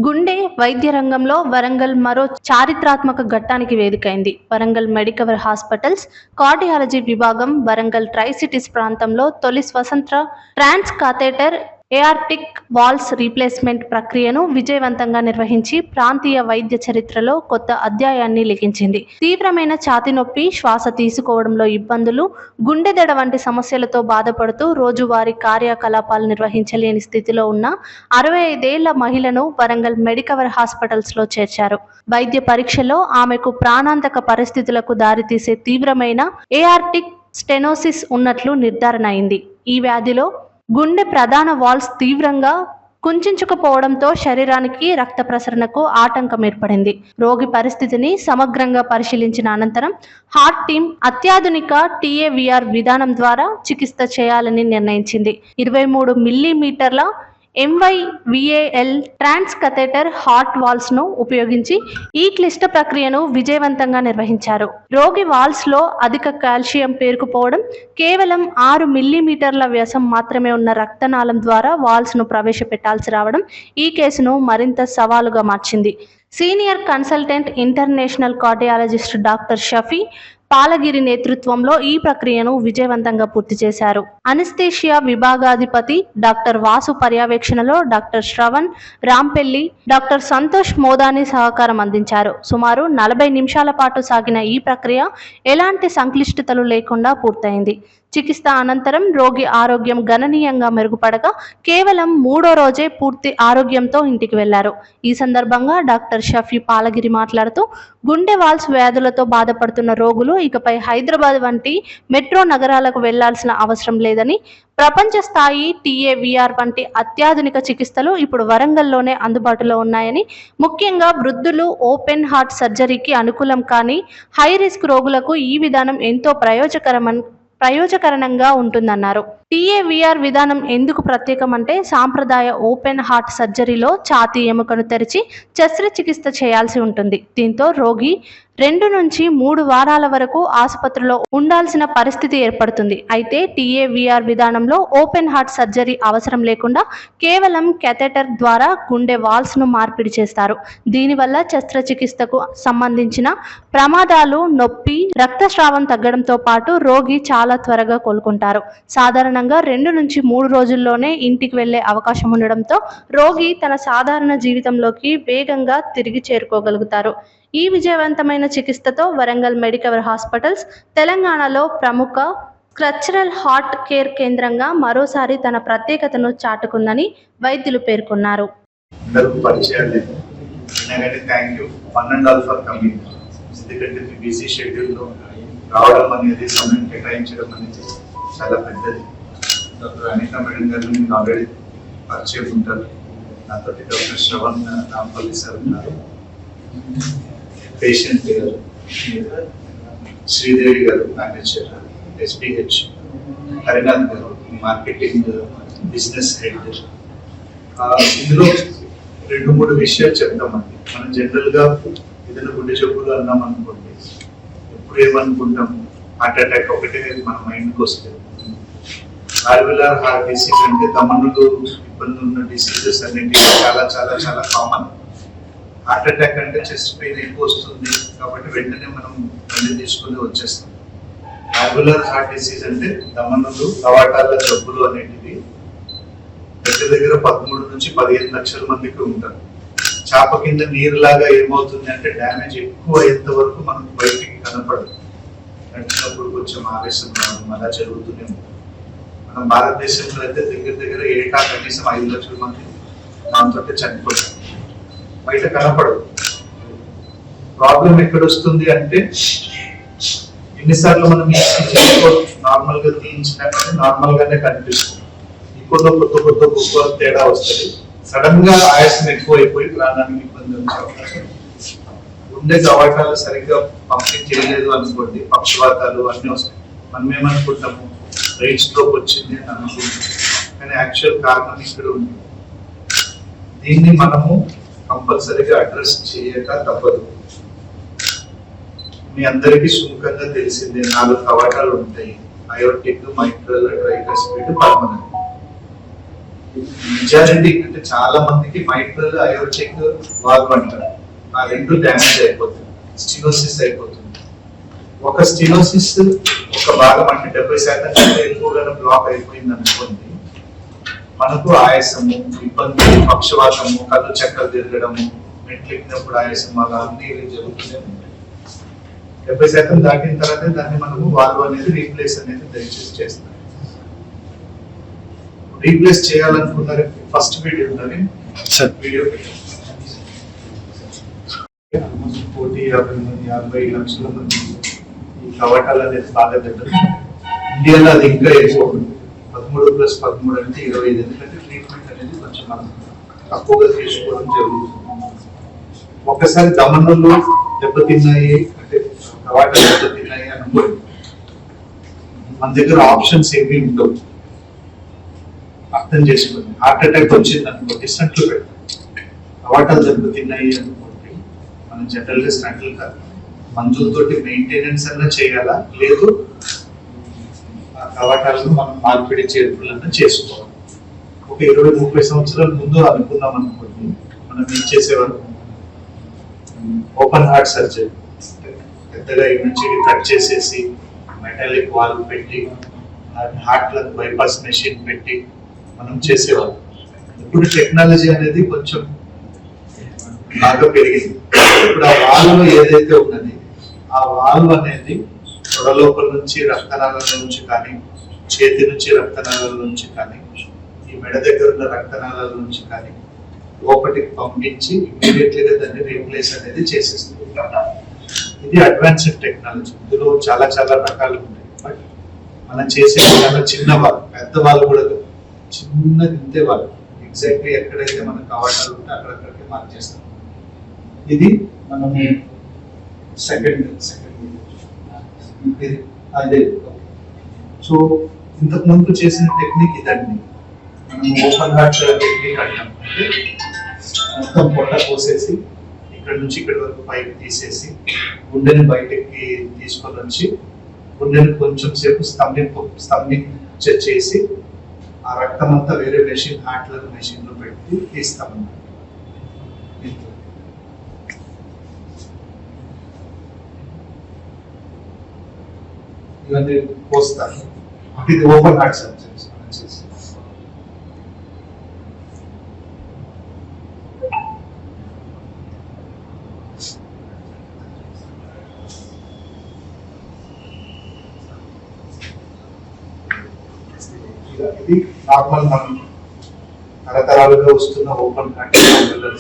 గుండె వైద్య రంగంలో వరంగల్ మరో చారిత్రాత్మక ఘట్టానికి వేదికైంది. వరంగల్ మెడికవర్ హాస్పిటల్స్ కార్డియాలజీ విభాగం వరంగల్ ట్రై సిటీస్ ప్రాంతంలో తొలి స్వతంత్ర ట్రాన్స్ కాథెటర్ ఎయార్టిక్ వాల్స్ రీప్లేస్మెంట్ ప్రక్రియను విజయవంతంగా నిర్వహించి ప్రాంతీయ వైద్య చరిత్రలో కొత్త అధ్యాయాన్ని లిఖించింది. తీవ్రమైన ఛాతీ నొప్పి, శ్వాస తీసుకోవడంలో ఇబ్బందులు, గుండె దడ వంటి సమస్యలతో బాధపడుతూ రోజువారీ కార్యకలాపాలు నిర్వహించలేని స్థితిలో ఉన్న 65 ఏళ్ల మహిళను వరంగల్ మెడికవర్ హాస్పిటల్స్లో చేర్చారు. వైద్య పరీక్షలో ఆమెకు ప్రాణాంతక పరిస్థితులకు దారితీసే తీవ్రమైన ఎయార్టిక్ స్టెనోసిస్ ఉన్నట్లు నిర్ధారణ అయింది. ఈ వ్యాధిలో గుండె ప్రధాన వాల్స్ తీవ్రంగా కుంచించుకుపోవడంతో శరీరానికి రక్త ప్రసరణకు ఆటంకం ఏర్పడింది. రోగి పరిస్థితిని సమగ్రంగా పరిశీలించిన అనంతరం హార్ట్ టీమ్ అత్యాధునిక TAVR విధానం ద్వారా చికిత్స చేయాలని నిర్ణయించింది. 23 మిల్లీమీటర్ల MYVAL ట్రాన్స్ కథెటర్ హార్ట్ వాల్స్ ను ఉపయోగించి ఈ క్లిష్ట ప్రక్రియను విజయవంతంగా నిర్వహించారు. రోగి వాల్స్ లో అధిక కాల్షియం పేరుకుపోవడం, కేవలం 6 మిల్లీమీటర్ల వ్యాసం మాత్రమే ఉన్న రక్తనాళం ద్వారా వాల్స్ ను ప్రవేశపెట్టాల్సి రావడం ఈ కేసును మరింత సవాలుగా మార్చింది. Senior consultant international cardiologist doctor Shafi Palagiri నేతృత్వంలో ఈ ప్రక్రియను విజయవంతంగా పూర్తి చేశారు. అనస్థీషియా విభాగాధిపతి డాక్టర్ వాసు పర్యవేక్షణలో డాక్టర్ శ్రవణ్ రాంపెల్లి, డాక్టర్ సంతోష్ మోదాని సహకారం అందించారు. సుమారు 40 నిమిషాల పాటు సాగిన ఈ ప్రక్రియ ఎలాంటి సంక్లిష్టతలు లేకుండా పూర్తయింది. చికిత్స అనంతరం రోగి ఆరోగ్యం గణనీయంగా మెరుగుపడగా కేవలం 3వ రోజే పూర్తి ఆరోగ్యంతో ఇంటికి వెళ్లారు. ఈ సందర్భంగా డాక్టర్ షఫీ పాలగిరి మాట్లాడుతూ, గుండె వాల్స్ వ్యాధులతో బాధపడుతున్న రోగులు ఇకపై హైదరాబాద్ వంటి మెట్రో నగరాలకు వెళ్లాల్సిన అవసరం లేదని, ప్రపంచ స్థాయి TAVR వంటి అత్యాధునిక చికిత్సలు ఇప్పుడు వరంగల్లోనే అందుబాటులో ఉన్నాయని, ముఖ్యంగా వృద్ధులు, ఓపెన్ హార్ట్ సర్జరీకి అనుకూలం కాని హై రిస్క్ రోగులకు ఈ విధానం ఎంతో ప్రయోజకరంగా ఉంటుందన్నారు. TAVR విధానం ఎందుకు ప్రత్యేకం అంటే, సాంప్రదాయ ఓపెన్ హార్ట్ సర్జరీలో ఛాతీ ఎముకను తెరిచి శస్త్రచికిత్స చేయాల్సి ఉంటుంది. దీంతో రోగి 2 నుంచి 3 వారాల వరకు ఆసుపత్రిలో ఉండాల్సిన పరిస్థితి ఏర్పడుతుంది. అయితే TAVR విధానంలో ఓపెన్ హార్ట్ సర్జరీ అవసరం లేకుండా కేవలం కెథెటర్ ద్వారా గుండె వాల్స్ ను మార్పిడి చేస్తారు. దీనివల్ల శస్త్రచికిత్సకు సంబంధించిన ప్రమాదాలు, నొప్పి, రక్తస్రావం తగ్గడంతో పాటు రోగి చాలా త్వరగా కోలుకుంటారు. సాధారణంగా 2 నుంచి 3 రోజుల్లోనే ఇంటికి వెళ్లే అవకాశం ఉండడంతో రోగి తన సాధారణ జీవితంలోకి వేగంగా తిరిగి చేరుకోగలుగుతారు. ఈ విజయవంతమైన చికిత్సతో వరంగల్ మెడికవర్ హాస్పిటల్స్ తెలంగాణలో ప్రముఖ స్ట్రక్చరల్ హార్ట్ కేర్ కేంద్రంగా మరోసారి తన ప్రత్యేకతను చాటుకుందని వైద్యులు పేర్కొన్నారు. రావడం అనేది, సమయం కేటాయించడం అనేది చాలా పెద్దది. డాక్టర్ అనిత మేడం గారు మీకు ఆల్రెడీ పరిచయం ఉంటారు. నాతో డాక్టర్ శ్రవణ్ రాంపల్లి సార్ ఉన్నారు, పేషెంట్ గారు శ్రీదేవి గారు మేనేజర్, SPH హరినాథ్ గారు మార్కెటింగ్ బిజినెస్ హెడ్. ఇందులో 2-3 విషయాలు చెప్తామండి. మనం జనరల్ గా ఏదైనా గుండె జబ్బులు అన్నాం అనుకోండి, ఎప్పుడు ఏమనుకుంటాం, హార్ట్ అటాక్ ఒకటే మన మైండ్కి వస్తుంది. ఆల్వియర్ హార్ట్ డిసీజ్ అంటే దమనులు ఇబ్బంది ఉన్న డిసీజెస్ అనేవి చాలా చాలా చాలా కామన్. హార్ట్ అటాక్ అంటే చెస్ట్ పెయిన్ ఎక్కువ వస్తుంది కాబట్టి వెంటనే మనం బండి తీసుకుని వచ్చేస్తాం. ఆల్వియర్ హార్ట్ డిసీజ్ అంటే దమనులు, కవాటాల జబ్బులు అనేటివి దగ్గర 13 నుంచి 15 లక్షల మందికి ఉంటారు. చాప కింద నీరులాగా ఏమవుతుంది అంటే, డ్యామేజ్ ఎక్కువ అయ్యేంత వరకు మనకు బయటికి కనపడదు. నడిచినప్పుడు కొంచెం ఆవేశం రావడం అలా జరుగుతూనే ఉంటుంది. మన భారతదేశంలో అయితే దగ్గర ఏటా కనీసం 5 లక్షల మంది దాంతో చనిపోతారు. బయట కనపడదు. ప్రాబ్లం ఎక్కడ వస్తుంది అంటే, ఎన్నిసార్లు మనం నార్మల్ గా తీయించినా కానీ నార్మల్ గానే కనిపిస్తుంది. కొత్త తేడా వస్తుంది. సడన్ గా ఆయాసం ఎక్కువైపోయి ప్రాణానికి ఇబ్బంది వచ్చే అవకాశం. గుండె కవాటాలు సరిగ్గా పంపిణీ చేయలేదు అనుకోండి, పక్షవాతాలు అన్నీ వస్తాయి. మనం ఏమనుకుంటాము, బ్రెయిన్ స్ట్రోక్ వచ్చింది అని అనుకుంటాం, కానీ యాక్చువల్ కారణం ఇక్కడ ఉంది. దీన్ని మనము కంపల్సరీగా అడ్రస్ చేయక తప్పదు. మీ అందరికీ సుముఖంగా తెలిసిందే, 4 కవాటాలు ఉంటాయి: aortic, mitral, tricuspid, pulmonary. Majority అంటే చాలా మందికి మైట్రల్ అయోర్టిక్ వాల్వ్ అంటారు. ఆ రెండు డ్యామేజ్ అయిపోతుంది, స్టినోసిస్ అయిపోతుంది. ఒక స్టినోసిస్ ఒక భాగం అంటే 70% కంటే ఎక్కువగా బ్లాక్ అయిపోయింది అనుకోండి, మనకు ఆయాసము, ఇబ్బంది, పక్షవాతము, కళ్ళు చక్కలు తిరగడము, మెట్లు ఎక్కినప్పుడు ఆయాసం, అలా అన్ని జరుగుతూనే ఉంటాయి. 70% దాటిన తర్వాత దాన్ని మనము వాల్వ్ అనేది రీప్లేస్ అనేది దయచేసి చేస్తాం. రీప్లేస్ చేయాలనుకున్నారు ఫస్ట్ వీడియో ఉన్నది వీడియో ఆల్మోస్ట్ 40-50 లక్షల మంది ఈ కవాటాలు అనేది బాగా దగ్గర. ఇండియాలో అది ఇంకా ఎక్కువ, 13+13 అంటే 25. ఎందుకంటే ట్రీట్మెంట్ అనేది కొంచెం మనం తక్కువగా తీసుకోవడం జరుగుతుంది. ఒకసారి దమనంలో దెబ్బతిన్నాయి అంటే కవాటాలు దెబ్బతిన్నాయి అనుకోండి, మన దగ్గర ఆప్షన్స్ ఏమీ ఉండవు. అర్థం చేసుకోండి, హార్ట్ అటాక్ వచ్చింది అనుకోండి, స్టంట్లు పెడతాం. కవాటాలు దెబ్బతిన్నాయి అనుకోండి, మనం జనరల్ గా స్టంట్లు కాదు, మందులతోటి మెయింటెనెన్స్ అన్నా చేయాలా, లేదు ఆ కవాటాలను మనం మార్పిడి చేర్పులన్నా చేసుకోవాలి. ఒక 20-30 సంవత్సరాల ముందు అనుకున్నాం అనుకోండి, మనం ఏం చేసేవాళ్ళం, ఓపెన్ హార్ట్ సర్జరీ పెద్దగా ఈ నుంచి కట్ చేసేసి మెటాలిక్ వాల్వ్ పెట్టి హార్ట్ లకు బైపాస్ మెషిన్ పెట్టి మనం చేసేవాళ్ళం. ఇప్పుడు టెక్నాలజీ అనేది కొంచెం బాగా పెరిగింది. ఇప్పుడు ఆ వాల్వ్ ఏదైతే ఉన్నది, ఆ వాల్వ్ అనేది తొడ లోపల నుంచి రక్తనాళాల నుంచి కానీ, చేతి నుంచి రక్తనాళాల నుంచి కానీ, ఈ మెడ దగ్గర ఉన్న రక్తనాళాల నుంచి కానీ లోపలికి పంపించి ఇమీడియట్లీగా దాన్ని రీప్లేస్ అనేది చేసేస్తుంది. ఇది అడ్వాన్స్డ్ టెక్నాలజీ. ఇందులో చాలా చాలా రకాలు ఉన్నాయి. బట్ మనం చేసే చాలా చిన్న వాళ్ళు, పెద్ద వాళ్ళు కూడా చిన్న ఇంతే వాళ్ళు, ఎగ్జాక్ట్లీ ఎక్కడైతే మనకు కవాటాలు ఉంటే అక్కడక్కడికి మార్క్ చేస్తాం. ఇది మనం సెకండ్ అదే. సో ఇంతకు ముందు చేసిన టెక్నిక్ ఇదండి. మనం ఓపెన్ హార్ట్ టెక్నిక్ అంటాం. అంటే మొత్తం పొట్ట కోసేసి ఇక్కడ నుంచి ఇక్కడ వరకు పైకి తీసేసి గుండెని బయటకి తీసుకొని వచ్చి గుండెని కొంచెం సేపు చేసి ఆ రక్తం అంతా వేరే మెషిన్, హార్ట్ మెషిన్ లో పెట్టి తీస్తాం. ఇవన్నీ పోస్తారు. ఇది ఓపెన్ హార్ట్ సర్జరీస్ మనం చేసి. ఇది నార్మల్ మనం తరతరాలుగా వస్తున్న ఓపెన్ హార్ట్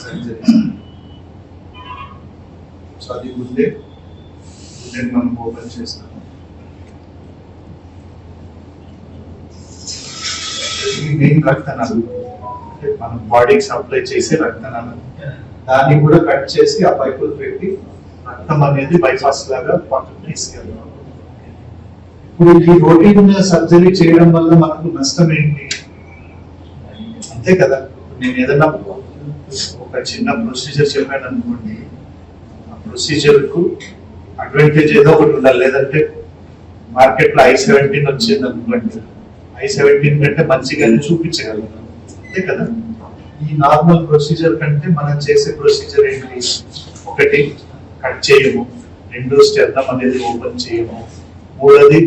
సర్జరీస్. సో అది గుండె మనం ఓపెన్ చేస్తాము. మెయిన్ రక్తనాళం అంటే మనం బాడీకి సప్లై చేసే రక్తనాళం, దాన్ని కూడా కట్ చేసి ఆ పైపులు పెట్టి రక్తం అనేది బైపాస్ లాగా పక్కకు తీసుకెళ్తాం. ఇప్పుడు ఈ రొటీన్ సర్జరీ చేయడం వల్ల మనకు నష్టం ఏంటి? అంతే కదా, నేను ఏదైనా ఒక చిన్న ప్రొసీజర్ చెప్పాను అనుకోండి, ఆ ప్రొసీజర్ కు అడ్వాంటేజ్ ఏదో ఒకటి ఉండాలి. లేదంటే మార్కెట్ లో I-17 వచ్చింది అనుకోండి, I-17 కంటే మంచిగానే చూపించగలం. అంతే కదా. ఈ నార్మల్ ప్రొసీజర్ కంటే మనం చేసే ప్రొసీజర్ ఏంటి? ఒకటి, కట్ చేయము. 2, స్టెర్నం అనేది ఓపెన్ చేయము. 3,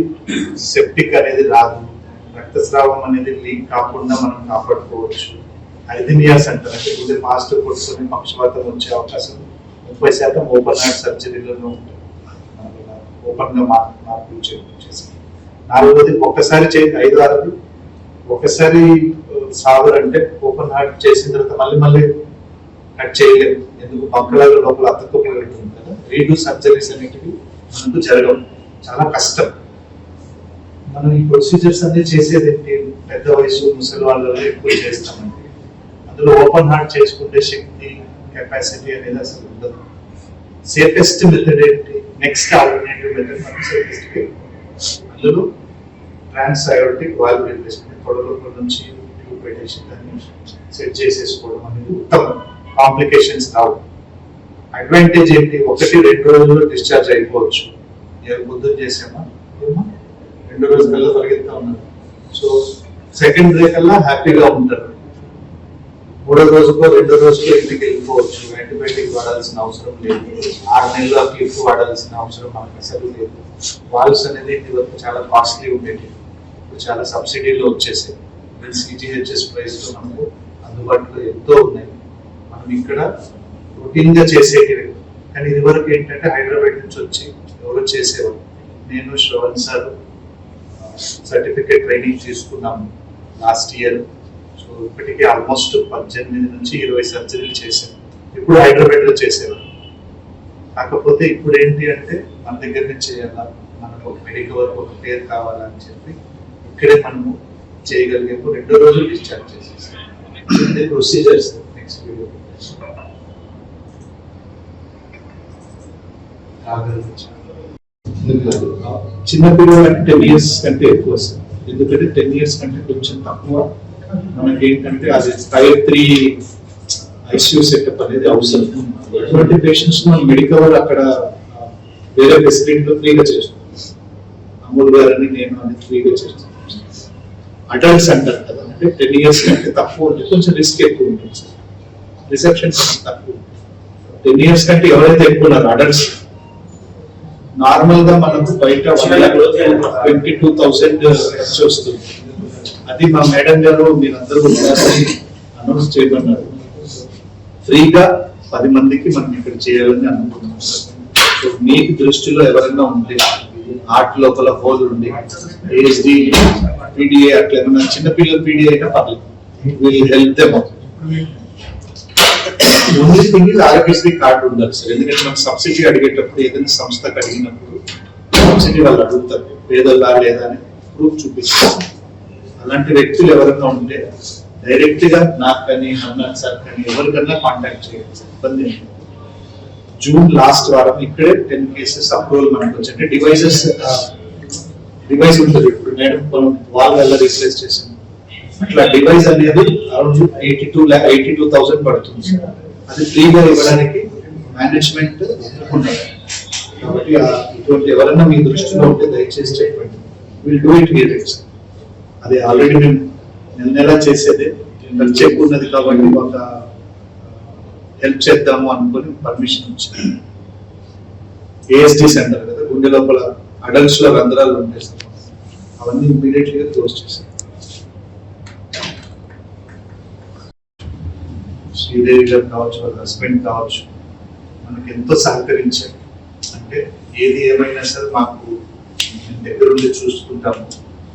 సెప్టిక్ అనేది రాదు. రక్తస్రావం అనేది లీక్ కాకుండా మనం కాపాడుకోవచ్చు. ఐథినియాస్ అంటారు, అంటే గుండె ఫాస్ట్ కొట్టుకొని పక్షవాతం వచ్చే అవకాశం 30% ఓపెన్ హార్ట్ సర్జరీలోనే ఉంటుంది. ఓపెన్ గా మార్పులు చేసి. 4వది, ఒక్కసారి 5-6 ఒకసారి సావరంటే ఓపెన్ హార్ట్ చేసిన తర్వాత మళ్ళీ కట్ చేయలేదు. ఎందుకు? పక్కలాగా లోపల అతుక్కుపోయి ఉంటుంది కదా. రీడూ సర్జరీస్ అనేటివి మనకు జరగవు, చాలా కష్టం. మనం ఈ ప్రొసీజర్స్ అన్ని చేసేది ఏంటి? పెద్ద వయసు ముసలి వాళ్ళలో ఎక్కువ చేస్తామండి. అందులో ఓపెన్ హార్ట్ చేసుకుంటే శక్తి, కెపాసిటీ అనేది అసలు ఉండదు. సేఫెస్ట్ మెథడ్ ఏంటి? నెక్స్ట్ ఆల్టర్నేటివ్ మెథడ్ మనం సేఫెస్ట్. అందులో ట్రాన్స్ అయోర్టిక్ వాల్వ్ రీప్లేస్మెంట్, పొడలోపల నుంచి ట్యూబ్ పెట్టేసి దాన్ని సెట్ చేసేసుకోవడం అనేది ఉత్తమం. కాంప్లికేషన్స్ రావు. అడ్వాంటేజ్ ఏంటి? 1-2 రోజుల్లో డిశ్చార్జ్ అయిపోవచ్చు. పొద్దున్న చేసామా 2 రోజుల కల్లా పరిగెత్తా ఉన్నారు. సో సెకండ్ డే కల్లా హ్యాపీగా ఉంటారు. మూడో రోజుకో రెండో రోజుకో ఇంటికి వెళ్ళిపోవచ్చు. యాంటీబయాటిక్ వాడాల్సిన అవసరం లేదు. 6 నెలల క్లిప్ వాడాల్సిన అవసరం మనకు అసలు లేదు. వాల్వ్స్ అనేది ఇది వరకు చాలా కాస్ట్లీ ఉండేది, ఇప్పుడు చాలా సబ్సిడీలో వచ్చేసాయి. సిజిహెచ్ఎస్ ప్రైస్ లో మనకు అందుబాటులో ఎంతో ఉన్నాయి. మనం ఇక్కడ రొటీన్ గా చేసేటివి. కానీ ఇది వరకు ఏంటంటే హైదరాబాద్ నుంచి వచ్చి ఎవరో చేసేవారు. నేను శ్రవణ్ సార్ సర్టిఫికేట్ ట్రైనింగ్ తీసుకున్నాము లాస్ట్ ఇయర్. సో ఇప్పటికే ఆల్మోస్ట్ 18 నుంచి 20 సర్జరీలు చేశాను. ఇప్పుడు హైదరాబాద్ లో చేసేవారు. కాకపోతే ఇప్పుడు ఏంటి అంటే మన దగ్గర నుంచి చేయాలా, మనకు ఒక మెడికల్ వర్క్ ఒక పేరు కావాలని చెప్పి ఇక్కడే మనము చేయగలిగాము. 2 రోజులు డిశ్చార్జ్ చేసేసాం. ప్రొసీజర్స్ నెక్స్ట్ వీడియో చిన్న పిల్లలు అంటే 10 years కంటే ఎక్కువ సార్. ఎందుకంటే 10 years కంటే కొంచెం తక్కువ మనకి ఏంటంటే అది టైర్ 3 ఐసీయూ సెటప్ అనేది అవసరం. అటువంటి పేషెంట్స్ మనం మెడికవర్ అక్కడ వేరే ఫెసిలిటీలో ఫ్రీగా చేస్తాం. అమూల్ గారని నేను అది ఫ్రీగా చేస్తాను. అడల్ట్స్ అంటారు కదా, అంటే 10 years కంటే తక్కువ ఉంటే కొంచెం రిస్క్ ఎక్కువ ఉంటుంది సార్. రిసెప్షన్ తక్కువ. 10 years కంటే ఎవరైతే ఎక్కువ ఉన్నారు అడల్ట్స్, నార్మల్ గా మనకు బయట 22,000 ఖర్చు వస్తుంది. అది మా మేడం గారు మీరందరూ అనౌన్స్ చేయమన్నారు. ఫ్రీగా 10 మందికి మనం ఇక్కడ చేయాలని అనుకుంటున్నాం. సో మీకు దృష్టిలో ఎవరైనా ఉంటే హార్ట్ లోపల హోల్ ఉండి ఏఎస్డి పీడిఏ అట్లా ఏమైనా చిన్నపిల్లల పీడిఏ అయినా పర్లేదు, will help them. Only thing is Aarogyasri card ఉండాలి సార్. ఎందుకంటే మనం సబ్సిడీ అడిగేటప్పుడు ఏదైనా సంస్థకు అడిగినప్పుడు సబ్సిడీ వాళ్ళు అడుగుతారు పేదల్లా లేదా అని ప్రూఫ్ చూపిస్తారు. అలాంటి వ్యక్తులు ఎవరైనా ఉంటే డైరెక్ట్ గా నాకు కానీ హర్నాథ్ సార్ కానీ ఎవరికన్నా కాంటాక్ట్ చేయాలి. ఇబ్బంది ఏంటి, జూన్ లాస్ట్ వారం ఇక్కడే 10 cases అప్రూవల్ మనకు వచ్చి డివైస్ ఉంటుంది. ఇప్పుడు మేడం వాళ్ళు ఎలా రీప్లేస్ చేసింది అట్లా డివైస్ అనేది అరౌండ్ 82,000 పడుతుంది. అది ఫ్రీగా ఇవ్వడానికి మేనేజ్మెంట్ ఒప్పుకున్నారు. కాబట్టి ఇటువంటి ఎవరైనా మీ దృష్టిలో ఉంటే దయచేసి చెప్పండి. Will do it here. అది ఆల్రెడీ మేము నెల చేసేదే చెక్ ఉన్నది కాబట్టి ఒక హెల్ప్ చేద్దాము అనుకుని పర్మిషన్ వచ్చింది. ఏఎస్డి సెంటర్ కదా, గుండె లోపల అడల్ట్స్ లో రంధ్రాలు ఉంటాయి, అవన్నీ ఇమీడియట్లీగా క్లోజ్ చేశారు. శ్రీదేవి గారు కావచ్చు, వాళ్ళ హస్బెండ్ కావచ్చు, మనకి ఎంతో సహకరించారు. అంటే ఏది ఏమైనా సరే మాకు దగ్గరుండి చూసుకుంటాము,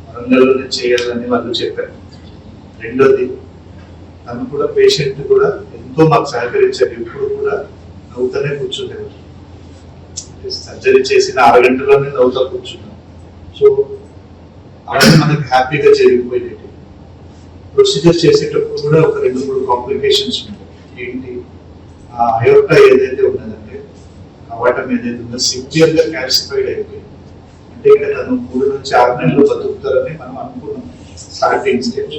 వరంగల్లోనే చేయాలని వాళ్ళు చెప్పారు. రెండోది తను కూడా పేషెంట్ కూడా ఎంతో మాకు సహకరించారు. ఇప్పుడు కూడా నవ్వుతూనే కూర్చుంటారు. సర్జరీ చేసిన 6 గంటల్లోనే నవ్వుతా కూర్చున్నాం. సో అవన్నీ మనకి హ్యాపీగా జరిగిపోయేది. ప్రొసీజర్ చేసేటప్పుడు కూడా ఒక 2-3 కాంప్లికేషన్స్ ఉంటాయి. ఏంటి, ఆ అయోర్టా ఏదైతే ఉన్నదంటే కవాటం ఏదైతే ఉందో సివియర్ గా క్యాల్సిఫైడ్ అయిపోయింది. అంటే ఇక్కడ తను 3 నుంచి 6 నెలలు బతుకుతారని మనం అనుకున్నాం స్టార్టింగ్ స్టేజ్.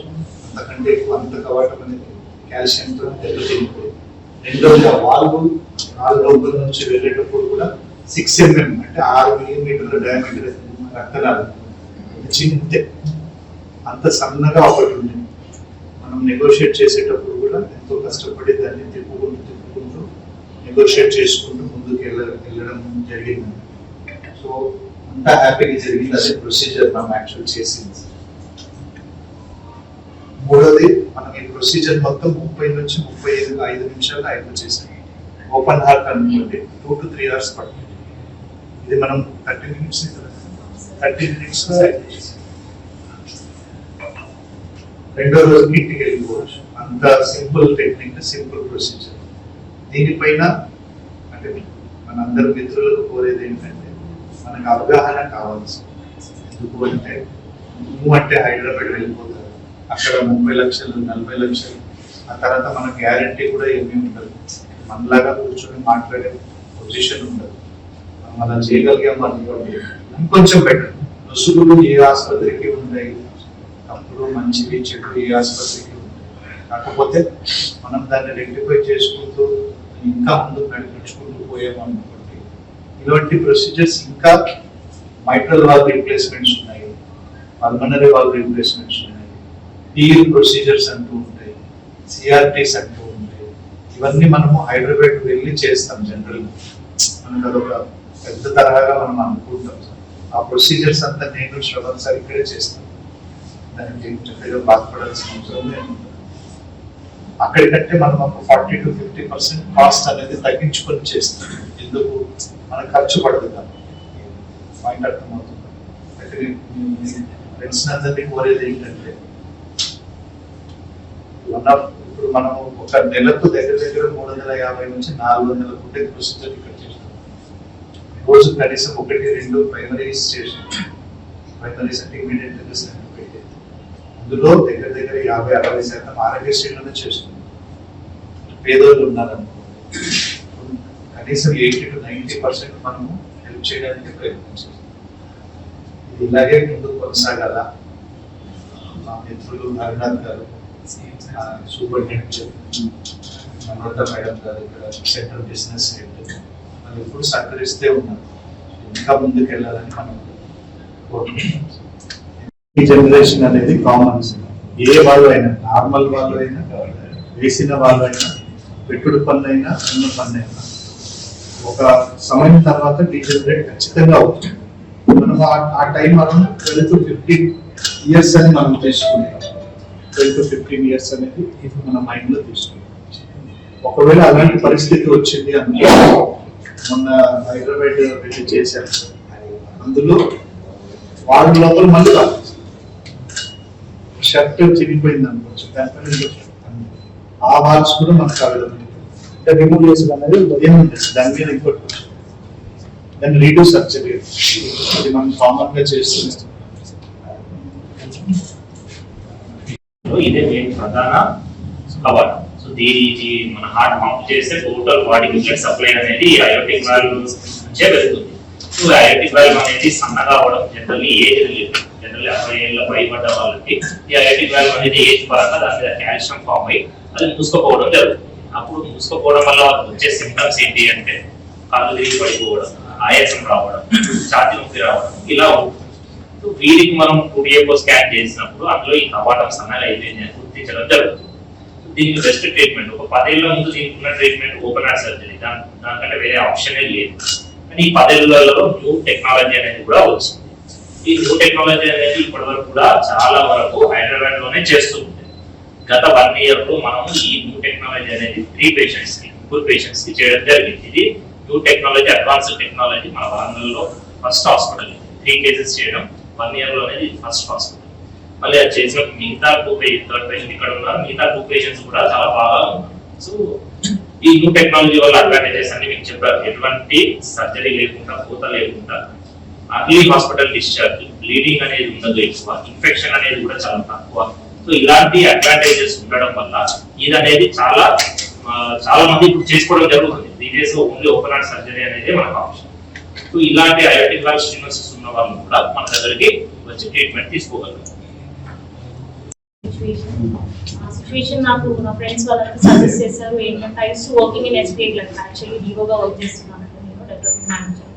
అంతకంటే ఎక్కువ అంత కవాటం అనేది కాల్షియంతో దెబ్బతిండిపోయింది. రెండోది ఆ వాల్వ్ లోపల నుంచి వెళ్ళేటప్పుడు కూడా 6 mm అంటే 6 మిల్లీమీటర్ల డయామీటర్ రక్తనాళం చింతే అంత సన్నగా ఒకటి ఉంది. మనం నెగోషియేట్ చేసేటప్పుడు కూడా ఎంతో కష్టపడి దాన్ని తిప్పుకుంటూ నెగోషియేట్ చేసుకుంటూ ముందుకు వెళ్ళడం జరిగింది. సో అంతా హ్యాపీగా జరిగింది. అదే ప్రొసీజర్ మనం యాక్చువల్ చేసింది. మూడోది మనం ఈ ప్రొసీజర్ మొత్తం 30 నుంచి 35 నిమిషాలు అయిపో చేసాం. ఓపెన్ హార్ట్ అనుకోండి 2 to 3 hours పడుతుంది. ఇది మనం 30 minutes 30 minutes రెండో రోజుకి ఇంటికి వెళ్ళిపోవచ్చు. అంత సింపుల్ టెక్నిక్, సింపుల్ ప్రొసీజర్. దీనిపైన అంటే మనందరి మిత్రులకు కోరేది ఏంటంటే మనకు అవగాహన కావాల్సి. ఎందుకు అంటే నువ్వు అంటే హైదరాబాద్ వెళ్ళిపోతారు, అక్కడ 30 లక్షలు 40 లక్షలు, ఆ తర్వాత మన గ్యారంటీ కూడా ఏమీ ఉండదు. మనలాగా కూర్చొని మాట్లాడే పొజిషన్ ఉండదు. మనం అలా చేయగలిగాము అనుకోండి ఇంకొంచెం బెటర్. నొసుగులు ఏ ఆసుపత్రికి ఉంటాయి, తప్పుడు మంచివి చెడు ఏ ఆసుపత్రికి ఉంటాయి. కాకపోతే మనం దాన్ని రెక్టిఫై చేసుకుంటూ ఇంకా ముందుకు నడిపించుకుంటూ పోయాము అనుకోండి. ఇలాంటి ప్రొసీజర్స్ ఇంకా మైట్రల్ వాల్వ్ రీప్లేస్మెంట్స్ ఉన్నాయి, పల్మనరీ వాల్వ్ రీప్లేస్మెంట్స్ ఉన్నాయి, టీల్ ప్రొసీజర్స్ అంటూ ఉంటాయి. సిఆర్టీస్ అంటూ ఉంటాయి. ఇవన్నీ మనము హైదరాబాద్ వెళ్ళి చేస్తాం. జనరల్ మనకు అదొక పెద్ద తరహాగా మనం అనుకుంటాం. ఆ ప్రొసీజర్స్ అంతా నేను శ్రవణ్ సార్ ఇక్కడే చేస్తాం. దానికి పెద్దగా బాధపడాల్సిన అవసరం లేదు. అక్కడికంటే మనం ఒక 40 to 50% కాస్ట్ అనేది తగ్గించుకొని చేస్తాం. ఎందుకు మన ఖర్చు పడదు కదా. పాయింట్ అర్థమవుతుంది. ఫ్రెండ్స్ అందరినీ కోరేది ఏంటంటే ఇప్పుడు మనం ఒక నెలకు దగ్గర 350 నుంచి 400 ఫుడ్ ప్రొసీజర్ ఇక్కడ చేస్తాం. రోజు కనీసం 1-2 ప్రైమరీస్ అంటే ఇమీడియట్ పెట్టేది. అందులో దగ్గర 50-60% ఆరోగ్యశ్రీలోనే చేస్తుంది. పేదోళ్ళు ఉన్నారనుకో కనీసం 80 to 90% మనము హెల్ప్ చేయడానికి ప్రయత్నించాలి. ఇది ఇలాగే ముందుకు కొనసాగాల. మా మిత్రులు హరినాథ్ గారు, సూపరింటెండెంట్ నమ్రత మేడం గారు, ఇక్కడ సెంట్రల్ బిజినెస్ హెడ్ వాళ్ళు ఎప్పుడు సహకరిస్తే ఉన్నారు. ఇంకా ముందుకు వెళ్ళాలని మనం కోరుకుంటున్నాం. ఈ జనరేషన్ అనేది కామన్. ఏ వాళ్ళు అయినా, నార్మల్ వాళ్ళు అయినా, వేసిన వాళ్ళు అయినా, పెట్టుడు పనులు అయినా, ఉన్న పనులు అయినా ఒక సమయం తర్వాత డీజనరేట్ ఖచ్చితంగా అవుతుంది. మనం ఆ టైం మనం 12 to 15 years అని మనం తీసుకుంటాం. 12 to 15 years అనేది ఇది మన మైండ్ లో తీసుకుంటాం. ఒకవేళ అలాంటి పరిస్థితి వచ్చింది అనుకో, మొన్న హైదరాబాద్ వెళ్ళి చేశారు. అందులో వాళ్ళ లోపల మళ్ళీ షర్ట్ చిరిగిపోయింది అనుకోవచ్చు. దానిపైన ఆ వాల్స్ కూడా మనకు అవైలబుల్. రిమూవ్ చేసి ఏముంది దాని మీద ఇంకోటి దాన్ని రీడూ సర్జరీ, అది మనం కామన్ గా చేస్తున్నాం. ఇదే మెయిన్ ప్రధాన కవర్. సో దీనికి మన హార్ట్ పంప్ చేస్తే టోటల్ బాడీకి బ్లడ్ సప్లై అనేది అయోటిక్ వాల్వ్ నుంచే వెళ్తుంది. సో అయోటిక్ వాల్వ్ అనేది సన్నగా అవ్వడం జనరల్లీ ఏజ్ రిలేటెడ్. జనరల్లీ 60 ఏళ్ళ పైబడ్డ వాళ్ళకి ఈ అయోటిక్ వాల్వ్ అనేది ఏజ్ పరంగా దాని మీద కాల్షియం ఫామ్ అయ్యి అది మూసుకుపోవడం జరుగుతుంది. అప్పుడు మూసుకుపోవడం వల్ల వచ్చే సిమ్టమ్స్ ఏంటి అంటే కళ్ళు తిరిగి పడిపోవడం, ఆయాసం రావడం, ఛాతీ నొప్పి రావడం ఇలా ఉంటుంది. సో వీరికి మనం కుడియో స్కాన్ చేసినప్పుడు అందులో ఈ కవాటం సన్నగా అయిపోయింది అని గుర్తించడం జరుగుతుంది. దీనికి బెస్ట్ ట్రీట్మెంట్ ఒక 10 ఏళ్ళ ముందు దీనికి ఉన్న ట్రీట్మెంట్ ఓపెన్ హార్ట్ సర్జరీ. దానికంటే వేరే ఆప్షనే లేదు. కానీ ఈ 10 ఏళ్లలో న్యూ టెక్నాలజీ అనేది కూడా వచ్చింది. ఈ న్యూ టెక్నాలజీ అనేది ఇప్పటి వరకు కూడా చాలా వరకు హైదరాబాద్ లోనే చేస్తుంది. గత 1 year లో మనం ఈ న్యూ టెక్నాలజీ అనేది 3 పేషెంట్స్ కి చేయడం జరిగింది. ఇది న్యూ టెక్నాలజీ, అడ్వాన్స్డ్ టెక్నాలజీ. మన వరంగల్లో ఫస్ట్ హాస్పిటల్ 3 cases చేయడం 1 year లో అనేది ఫస్ట్ హాస్పిటల్. మళ్ళీ అది చేసిన మిగతా 2 పేషెంట్ ఇక్కడ ఉన్నారు. మిగతా 2 పేషెంట్స్ కూడా చాలా బాగా ఉన్నారు. సో ఈ న్యూ టెక్నాలజీ వల్ల అడ్వాంటేజెస్ అన్ని మీకు చెప్పారు. ఎటువంటి సర్జరీ లేకుండా, పూత లేకుండా, అర్లీ హాస్పిటల్ డిశ్చార్జ్, బ్లీడింగ్ అనేది ఉండదు ఎక్కువ, ఇన్ఫెక్షన్ అనేది కూడా చాలా తక్కువ. సో ఇలాంటి అడ్వాంటేజెస్ ఉండడం వల్ల ఇది అనేది చాలా మంది ఇప్పుడు చేసుకోవడం జరుగుతుంది. These only open heart surgery అనేది మనకు ఆప్షన్. సో ఇలాంటి అయోటిక్ వాల్వ్ స్టెనోసిస్ ఉన్న వాళ్ళు కూడా మన దగ్గరికి వచ్చి ట్రీట్మెంట్ తీసుకోగలరు. సిచ్యువేషన్ నాకు నా ఫ్రెండ్స్ వాళ్ళకి సజెస్ట్ చేశారు. ఏంటంటే I use to working in SBI club. Actually డివోగా వర్క్ చేస్తున్నాను నేను డెవలప్మెంట్ మేనేజర్.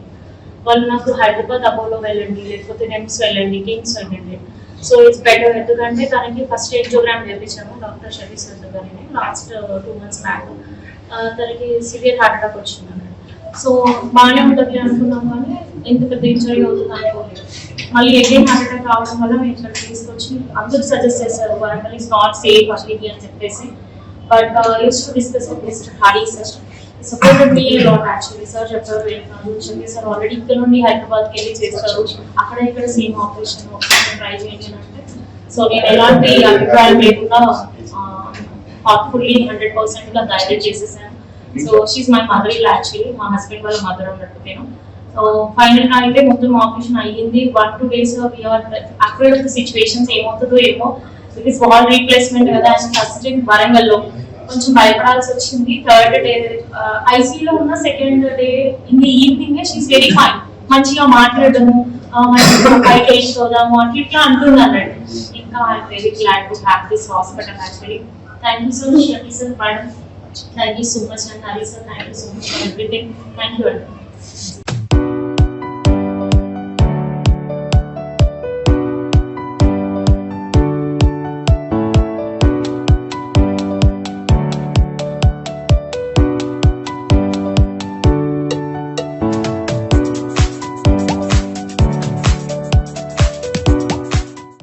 వాళ్ళు నాకు హైదరాబాద్ అపోలో వెళ్ళండి, లేకపోతే నెమ్స్ వెళ్ళండి, కిమ్స్ వెళ్ళండి. So it's better. ఎందుకంటే తనకి ఫస్ట్ యాంజియోగ్రామ్ చేయించాము డాక్టర్ షఫీ సార్ దగ్గరనే లాస్ట్ 2 months బ్యాక్. తనకి సివియర్ హార్ట్ అటాక్ వచ్చింది. సో బాగానే ఉంటుంది అనుకున్నాం, కానీ ఎంత పెద్ద ఇంజరీ అవుతుంది అనుకోలేదు. మళ్ళీ అగైన్ హార్ట్ అటాక్ రావడం వల్ల మేము ఇక్కడ తీసుకొచ్చి అందరూ సజెస్ట్ చేశారు వరంగల్ ఇస్ నాట్ సేఫ్ అట్లీకి అని చెప్పేసి. But use to discuss with mister Harry sir. Supported me lot actually. Sir చెప్పారు షఫీ సార్ ఆల్రెడీ ఇక్కడ నుండి హైదరాబాద్కి వెళ్ళి చేస్తారు, అక్కడ ఇక్కడ సేమ్ ఆపరేషన్ ట్రై చేయండి అని అంటే. సో నేను ఎలాంటి అభిప్రాయం లేకుండా హార్ట్ఫుల్లీ 100% గా గైడెడ్ చేసేసాను. So she my mother ill actually, మా హస్బెండ్ వాళ్ళ మదర్ అన్నట్టు నేను. సో ఫైనల్ గా అయితే మొత్తం ఆపరేషన్ అయ్యింది. 1-2 days we are afraid of the situations, ఏమవుతుందో ఏమో. బికాస్ వాల్ రీప్లేస్మెంట్ కదా. అండ్ ఫస్ట్ వరంగల్లో కొంచెం భయపడాల్సి వచ్చింది. 3rd day ఐసీయూలో ఉన్న 2nd day in the evening she very fine. మంచిగా మాట్లాడము, పైకి వెళ్ళిపోదాము అట్లా ఇట్లా అంటుంది అన్నట్టు. ఇంకా I'm very glad to have this hospital actually. Thank you so much Shafi sir, madam. Thank you so much, and Hari sir, thank you so much for everything. Thank you.